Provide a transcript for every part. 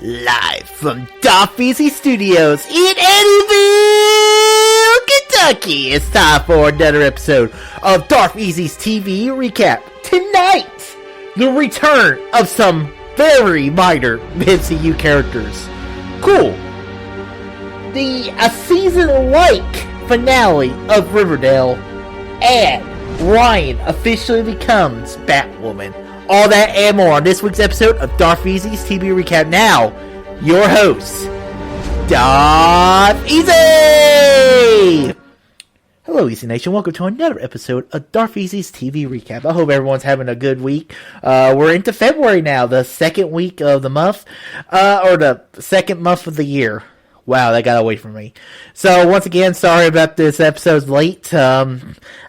Live from Darfeasy Studios in Eddyville, Kentucky. It's time for another episode of Darfeasy's TV Recap. Tonight, the return of some very minor MCU characters. Cool. A season-like finale of Riverdale, and Ryan officially becomes Batwoman. All that and more on this week's episode of Darfeasy's TV Recap. Now, your host, Darfeasy! Hello, Easy Nation. Welcome to another episode of Darfeasy's TV Recap. I hope everyone's having a good week. We're into February now, the second week of the month, or the second month of the year. Wow, that got away from me. So, once again, sorry about this episode's late. I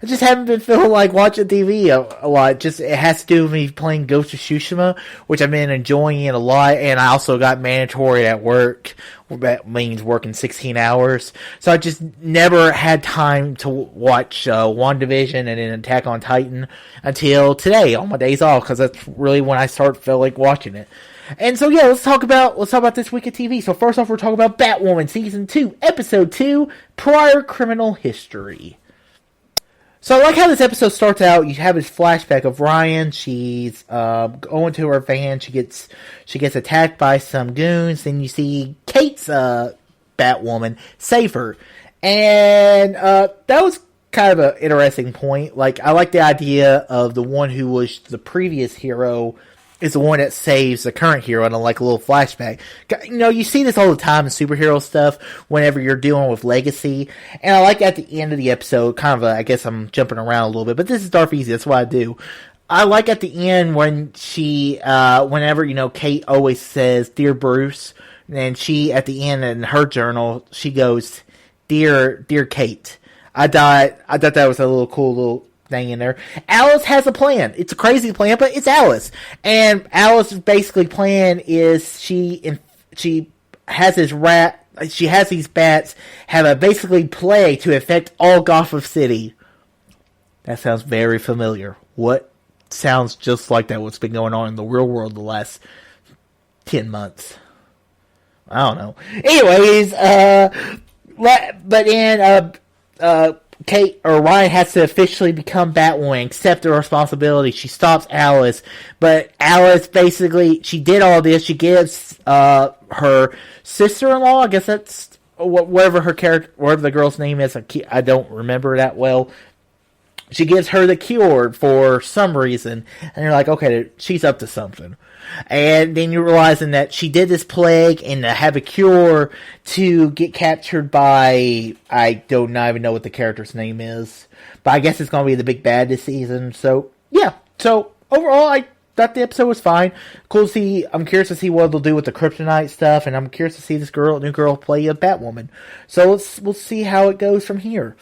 just haven't been feeling like watching TV a lot. It has to do with me playing Ghost of Tsushima, which I've been enjoying it a lot, and I also got mandatory at work. That means working 16 hours. So I just never had time to watch WandaVision and then Attack on Titan until today, on my days off, because that's really when I feel like watching it. And so yeah, let's talk about this week of TV. So first off, we're talking about Batwoman Season 2, Episode 2, Prior Criminal History. So I like how this episode starts out. You have this flashback of Ryan. She's going to her van. She gets attacked by some goons. Then you see Kate's Batwoman save her. And that was kind of an interesting point. Like, I like the idea of the one who was the previous hero is the one that saves the current hero in a little flashback. You know, you see this all the time in superhero stuff whenever you're dealing with legacy. And I like at the end of the episode, I guess I'm jumping around a little bit, but this is Darfeasy, that's what I do. I like at the end when whenever, Kate always says, "Dear Bruce," and she, at the end in her journal, she goes, Dear Kate." I thought that was a little cool little thing in there. Alice has a plan. It's a crazy plan, but it's Alice. And Alice's basically plan is she has these bats have a basically play to affect all Gotham City. That sounds very familiar. What sounds just like that what's been going on in the real world the last 10 months? I don't know. Anyways, but then Kate or Ryan has to officially become Batwoman, accept the responsibility. She stops Alice, but Alice basically, she did all this. She gives her sister-in-law, I guess that's whatever the girl's name is. I don't remember that well. She gives her the cure for some reason, and you're like, okay, she's up to something. And then you're realizing that she did this plague and to have a cure to get captured by, I do not even know what the character's name is, but I guess it's going to be the big bad this season. So, yeah. So, overall, I thought the episode was fine. Cool to see. I'm curious to see what they'll do with the kryptonite stuff, and I'm curious to see this new girl play a Batwoman. So, we'll see how it goes from here.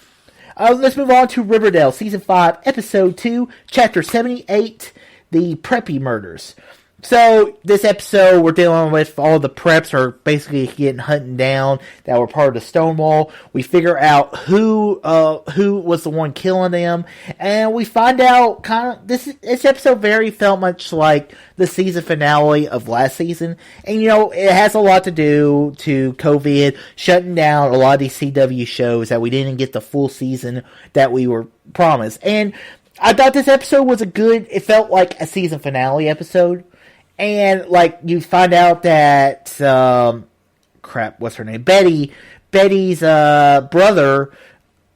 Let's move on to Riverdale, Season 5, Episode 2, Chapter 78, The Preppy Murders. So, this episode, we're dealing with all the preps are basically getting hunted down that were part of the Stonewall. We figure out who was the one killing them, and we find out this episode felt much like the season finale of last season. And, it has a lot to do to COVID shutting down a lot of these CW shows that we didn't get the full season that we were promised. And I thought this episode was it felt like a season finale episode. And, you find out that, what's her name? Betty's, brother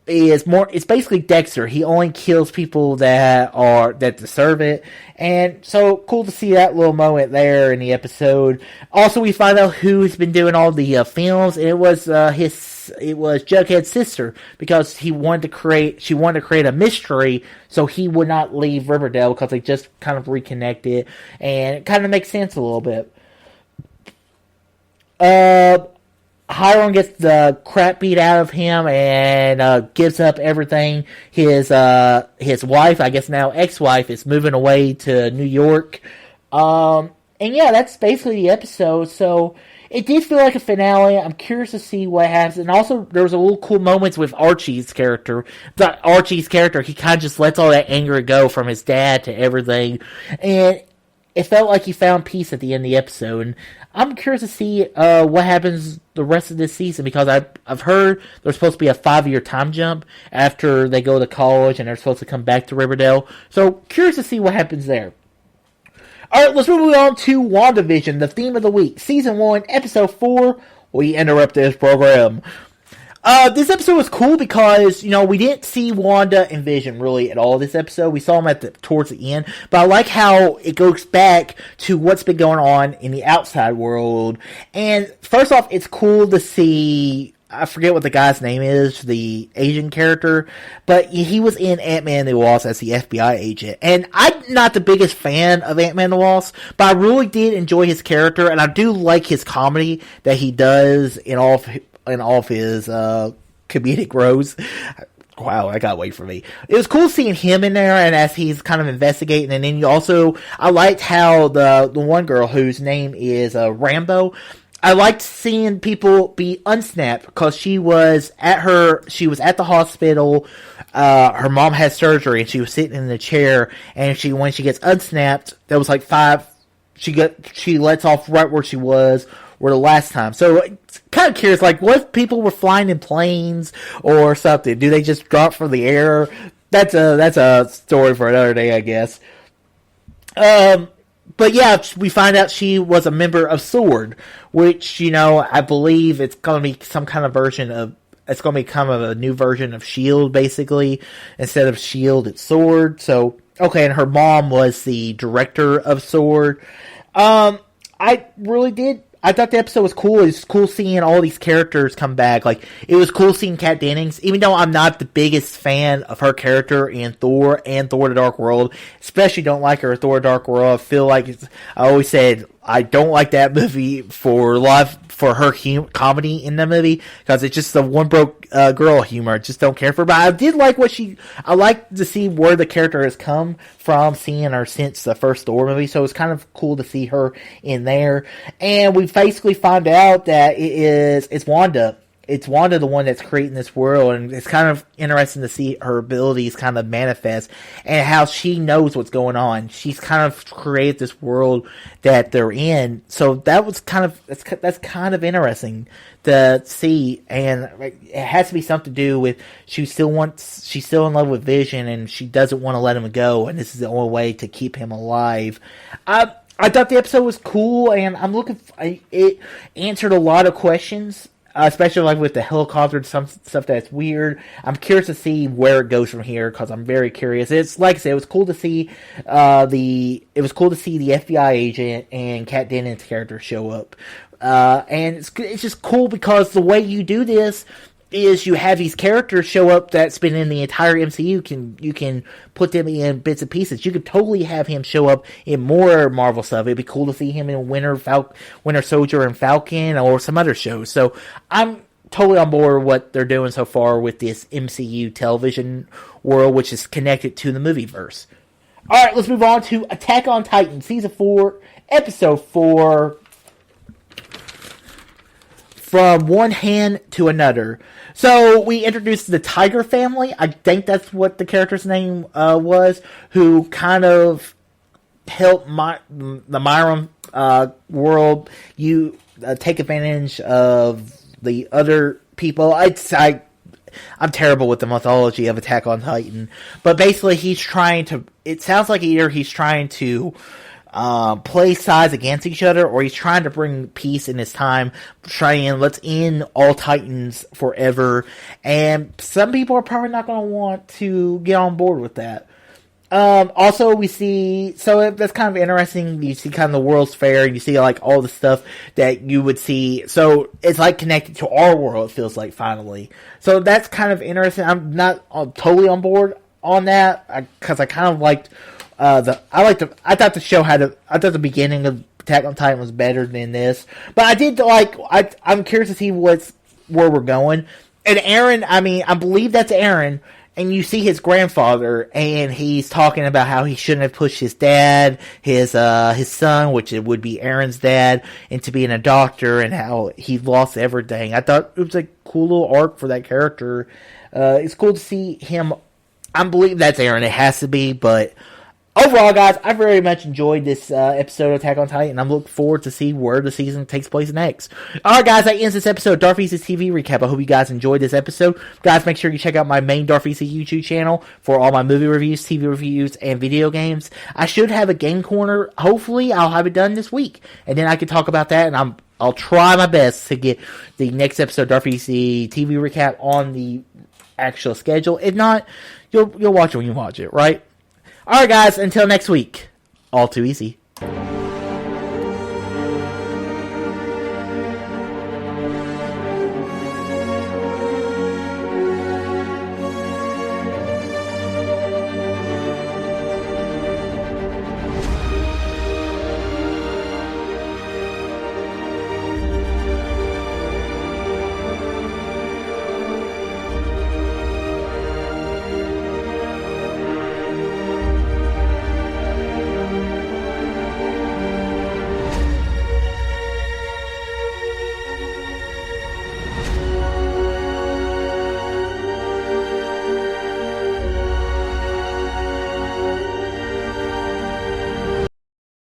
it's basically Dexter. He only kills people that deserve it. And so, cool to see that little moment there in the episode. Also, we find out who's been doing all the, films, and it was Jughead's sister, because she wanted to create a mystery so he would not leave Riverdale, because they just kind of reconnected, and it kind of makes sense a little bit. Hiram gets the crap beat out of him and gives up everything. His wife, I guess now ex-wife, is moving away to New York. And yeah, that's basically the episode. So it did feel like a finale. I'm curious to see what happens. And also, there was a little cool moments with Archie's character. He kind of just lets all that anger go from his dad to everything. And it felt like he found peace at the end of the episode. And I'm curious to see what happens the rest of this season, because I've heard there's supposed to be a 5-year time jump after they go to college and they're supposed to come back to Riverdale. So curious to see what happens there. Alright, let's move on to WandaVision, the theme of the week. Season 1, Episode 4, we interrupt this program. This episode was cool because, we didn't see Wanda and Vision really at all this episode. We saw them towards the end, but I like how it goes back to what's been going on in the outside world. And first off, it's cool to see, I forget what the guy's name is, the Asian character, but he was in Ant-Man and the Wasp as the FBI agent. And I'm not the biggest fan of Ant-Man and the Wasp, but I really did enjoy his character, and I do like his comedy that he does in all of his comedic roles. Wow, that got away from me. It was cool seeing him in there, and as he's kind of investigating, and then I liked how the one girl whose name is Rambo, I liked seeing people be unsnapped, because she was at the hospital, her mom had surgery, and she was sitting in the chair, and when she gets unsnapped, there was like 5, she lets off right where she was, or the last time. So, kind of curious, like, what if people were flying in planes or something? Do they just drop from the air? That's a story for another day, I guess. But yeah, we find out she was a member of SWORD, which, I believe it's going to be some kind of it's going to become a new version of S.H.I.E.L.D., basically. Instead of S.H.I.E.L.D., it's SWORD. So, okay, and her mom was the director of SWORD. I thought the episode was cool. It was cool seeing all these characters come back. Like, it was cool seeing Kat Dennings, even though I'm not the biggest fan of her character in Thor and Thor the Dark World. Especially don't like her in Thor the Dark World. I feel like I always said I don't like that movie for her comedy in the movie, because it's just the one broke girl humor. I just don't care for her. But I did like I like to see where the character has come from, seeing her since the first Thor movie. So it's kind of cool to see her in there. And we basically find out that it's Wanda. It's Wanda the one that's creating this world, and it's kind of interesting to see her abilities kind of manifest and how she knows what's going on. She's kind of created this world that they're in, so that's kind of interesting to see, and it has to be something to do with she's still in love with Vision, and she doesn't want to let him go, and this is the only way to keep him alive. I thought the episode was cool, and it answered a lot of questions. Especially like with the helicopter, some stuff that's weird. I'm curious to see where it goes from here, because I'm very curious. It's like I said, it was cool to see the FBI agent and Kat Dennings' character show up, and it's just cool because the way you do this is you have these characters show up that's been in the entire MCU. You can put them in bits and pieces. You could totally have him show up in more Marvel stuff. It'd be cool to see him in Winter Soldier and Falcon, or some other shows. So I'm totally on board with what they're doing so far with this MCU television world, which is connected to the movieverse. Alright, let's move on to Attack on Titan, Season 4, Episode 4, From One Hand to Another. So, we introduced the Tiger family. I think that's what the character's name was, who kind of helped the Myron world take advantage of the other people. I'm terrible with the mythology of Attack on Titan. But basically, it sounds like either he's trying to play sides against each other, or he's trying to bring peace in his time, let's end all Titans forever. And some people are probably not going to want to get on board with that. Also, we see, so that's kind of interesting. You see kind of the World's Fair, you see like all the stuff that you would see. So it's like connected to our world, it feels like, finally. So that's kind of interesting. I'm not totally on board on that, because I kind of liked I thought the beginning of Attack on Titan was better than this, but I'm curious to see where we're going. And Aaron, I believe that's Aaron, and you see his grandfather, and he's talking about how he shouldn't have pushed his dad, his son, which it would be Aaron's dad, into being a doctor, and how he lost everything. I thought it was a cool little arc for that character. It's cool to see him. I believe that's Aaron. It has to be, but overall, guys, I very much enjoyed this episode of Attack on Titan, and I'm looking forward to see where the season takes place next. Alright, guys, that ends this episode of Darth Easy's TV Recap. I hope you guys enjoyed this episode. Guys, make sure you check out my main Darth Easy YouTube channel for all my movie reviews, TV reviews, and video games. I should have a game corner. Hopefully, I'll have it done this week, and then I can talk about that, and I'll try my best to get the next episode of Darth Easy TV Recap on the actual schedule. If not, you'll watch it when you watch it, right? Alright, guys, until next week, all too easy.